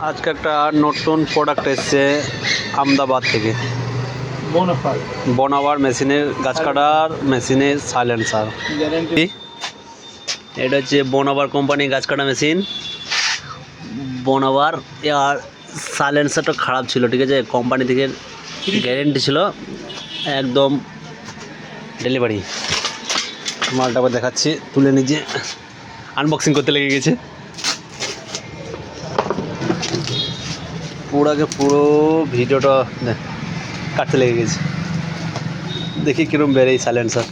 আজকে একটা নতুন প্রোডাক্ট এসেছে আহমেদাবাদ থেকে। বনাওয়ার মেশিনের গাছ কাটার মেশিনের সাইলেন্সার। এটা হচ্ছে বনাওয়ার কোম্পানির গাছ কাটা মেশিন। বনাওয়ার আর সাইলেন্সারটা খারাপ ছিল, ঠিক আছে, কোম্পানি থেকে গ্যারেন্টি ছিল একদম ডেলিভারি। মালটা আবার দেখাচ্ছি, তুলে নিজে আনবক্সিং করতে লেগে গেছে। পুরো ভিডিওটা কাটতে লেগে গেছে। দেখি কিরম বেড়েই সাইলেন্সার,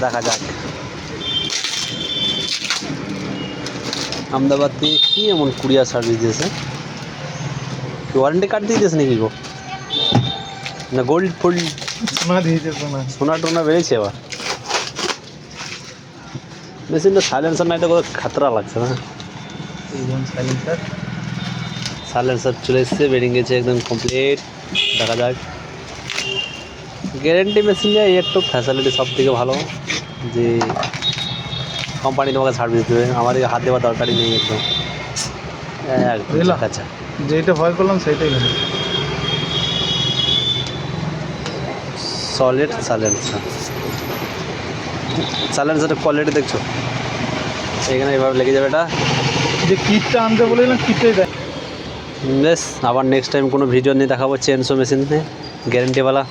দেখা যাক। আহমেদাবাদ থেকে কি এমন কুরিয়ার সার্ভিস দিয়েছে? ওয়ারেন্টি কার্ড দিয়ে দিয়েছে নাকি গো? না গোল্ড ফোল্ড সোনা দিয়েছে? সোনা টোনা বেড়েছে এবার। মেশিনটা সাইলেন্সার নাই তো কত খাতরা লাগছে না? সাইলেন্সার চলে এসছে, বেরিং গেছে একদম কমপ্লিট। দেখা যাক। গ্যারেন্টি মেশিন যায় একটু ফ্যাসিলিটি সব থেকে ভালো, যে কোম্পানি তোমাকে সার্ভিস দেবে। আমার হাত দেওয়ার দরকারই নেই একদম। আচ্ছা, যেটা ভয় করলাম সেটাই হলো। সলিড সাইলেন্সারের কোয়ালিটি দেখছো? এখানে এভাবে লেগে যাবে। এটা যে কিটটা আনতে বলেছিলাম, কিটটাই দেয়। বেশ, আবার নেক্সট টাইম কোনো ভিডিও নিয়ে দেখাবো চেনসো মেশিন নিয়ে, গ্যারেন্টিওয়ালা।